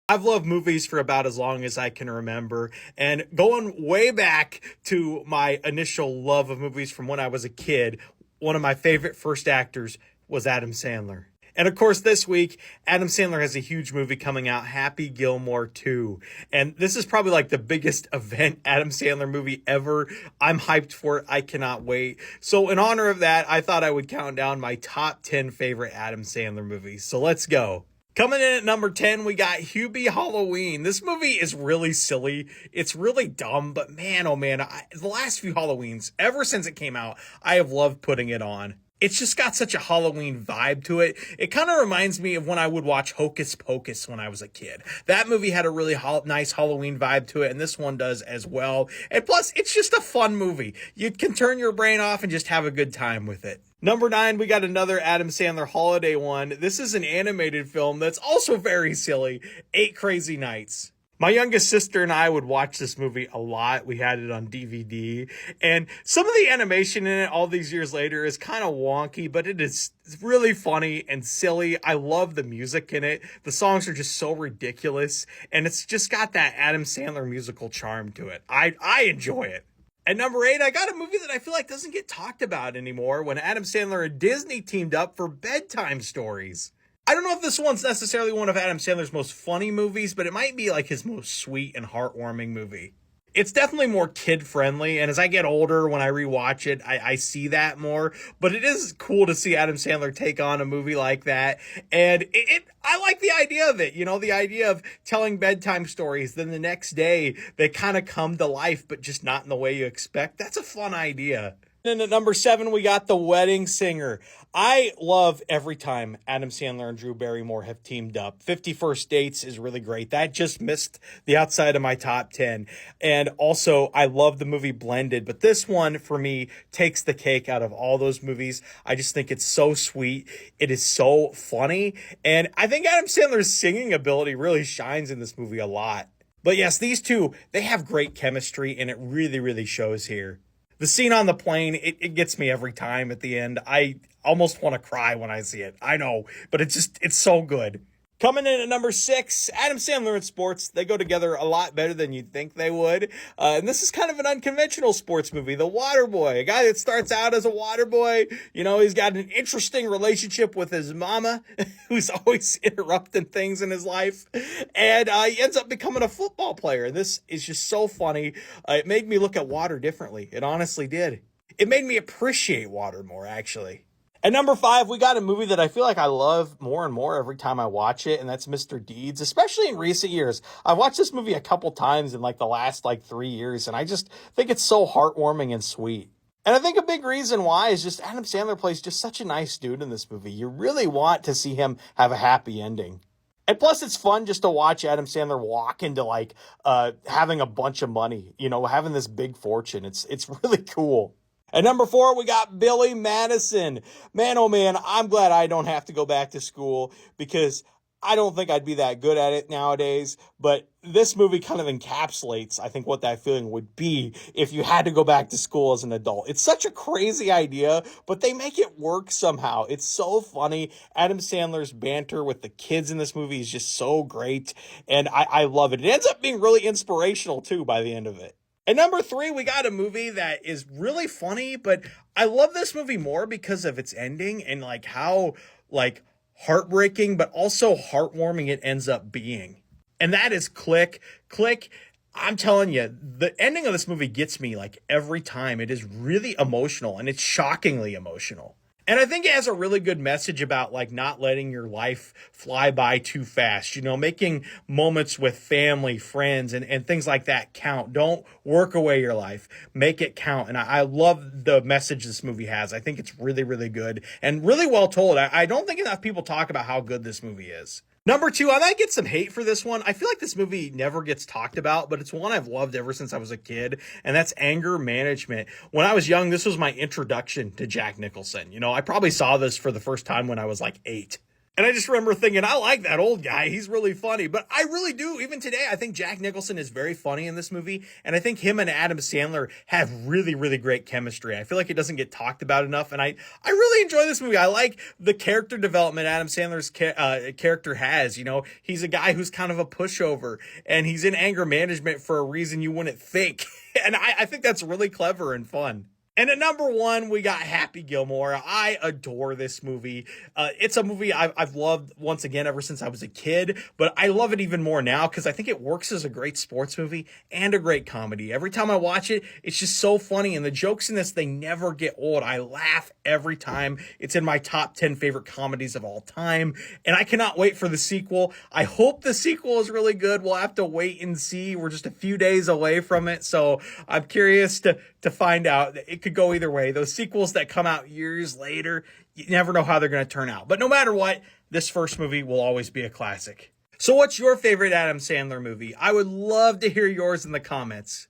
I've loved movies for about as long as I can remember, and going way back to my initial love of movies from when I was a kid, one of my favorite first actors was Adam Sandler. And of course, this week, Adam Sandler has a huge movie coming out, Happy Gilmore 2. And this is probably like the biggest event Adam Sandler movie ever. I'm hyped for it. I cannot wait. So, in honor of that, I thought I would count down my top 10 favorite Adam Sandler movies. So, let's go. Coming in at number 10, we got Hubie Halloween. This movie is really silly. It's really dumb, but man, oh man, the last few Halloweens, ever since it came out, I have loved putting it on. It's just got such a Halloween vibe to it. It kind of reminds me of when I would watch Hocus Pocus when I was a kid. That movie had a really nice Halloween vibe to it, and this one does as well. And plus, it's just a fun movie. You can turn your brain off and just have a good time with it. Number 9, we got another Adam Sandler holiday one. This is an animated film that's also very silly, 8 Crazy Nights. My youngest sister and I would watch this movie a lot. We had it on DVD. And some of the animation in it all these years later is kind of wonky, but it is really funny and silly. I love the music in it. The songs are just so ridiculous. And it's just got that Adam Sandler musical charm to it. I enjoy it. At number 8, I got a movie that I feel like doesn't get talked about anymore, when Adam Sandler and Disney teamed up for Bedtime Stories. I don't know if this one's necessarily one of Adam Sandler's most funny movies, but it might be like his most sweet and heartwarming movie. It's definitely more kid-friendly, and as I get older, when I rewatch it, I see that more. But it is cool to see Adam Sandler take on a movie like that, and I like the idea of it. You know, the idea of telling bedtime stories, then the next day they kind of come to life, but just not in the way you expect. That's a fun idea. And at number 7, we got The Wedding Singer. I love every time Adam Sandler and Drew Barrymore have teamed up. 50 First Dates is really great. That just missed the outside of my top 10. And also, I love the movie Blended, but this one, for me, takes the cake out of all those movies. I just think it's so sweet. It is so funny. And I think Adam Sandler's singing ability really shines in this movie a lot. But yes, these two, they have great chemistry, and it really, really shows here. The scene on the plane, it gets me every time at the end. I almost want to cry when I see it. I know, but it's so good. Coming in at number 6, Adam Sandler and sports. They go together a lot better than you'd think they would. And this is kind of an unconventional sports movie, The Waterboy. A guy that starts out as a water boy. You know, he's got an interesting relationship with his mama, who's always interrupting things in his life. And he ends up becoming a football player. This is just so funny. It made me look at water differently. It honestly did. It made me appreciate water more, actually. At number 5, we got a movie that I feel like I love more and more every time I watch it, and that's Mr. Deeds, especially in recent years. I've watched this movie a couple times in like the last 3 years, and I just think it's so heartwarming and sweet. And I think a big reason why is just Adam Sandler plays just such a nice dude in this movie. You really want to see him have a happy ending. And plus, it's fun just to watch Adam Sandler walk into having a bunch of money, you know, having this big fortune. It's really cool. At number 4, we got Billy Madison. Man, oh man, I'm glad I don't have to go back to school, because I don't think I'd be that good at it nowadays. But this movie kind of encapsulates, I think, what that feeling would be if you had to go back to school as an adult. It's such a crazy idea, but they make it work somehow. It's so funny. Adam Sandler's banter with the kids in this movie is just so great, and I love it. It ends up being really inspirational, too, by the end of it. At number 3, we got a movie that is really funny, but I love this movie more because of its ending and how heartbreaking, but also heartwarming it ends up being. And that is Click. Click, I'm telling you, the ending of this movie gets me every time. It is really emotional, and it's shockingly emotional. And I think it has a really good message about not letting your life fly by too fast, making moments with family, friends, and things like that count. Don't work away your life. Make it count. And I love the message this movie has. I think it's really, really good and really well told. I don't think enough people talk about how good this movie is. Number 2, I might get some hate for this one. I feel like this movie never gets talked about, but it's one I've loved ever since I was a kid, and that's Anger Management. When I was young, this was my introduction to Jack Nicholson. I probably saw this for the first time when I was 8. And I just remember thinking, I like that old guy. He's really funny. But I really do. Even today, I think Jack Nicholson is very funny in this movie. And I think him and Adam Sandler have really, really great chemistry. I feel like it doesn't get talked about enough. And I really enjoy this movie. I like the character development Adam Sandler's character has. You know, he's a guy who's kind of a pushover. And he's in anger management for a reason you wouldn't think. And I think that's really clever and fun. And at number one, we got Happy Gilmore. I adore this movie. It's a movie I've loved, once again, ever since I was a kid, but I love it even more now because I think it works as a great sports movie and a great comedy. Every time I watch it, it's just so funny, and the jokes in this, they never get old. I laugh every time. It's in my top 10 favorite comedies of all time, and I cannot wait for the sequel. I hope the sequel is really good. We'll have to wait and see. We're just a few days away from it, so I'm curious to find out. It could go either way. Those sequels that come out years later, you never know how they're going to turn out. But no matter what, this first movie will always be a classic. So what's your favorite Adam Sandler movie? I would love to hear yours in the comments.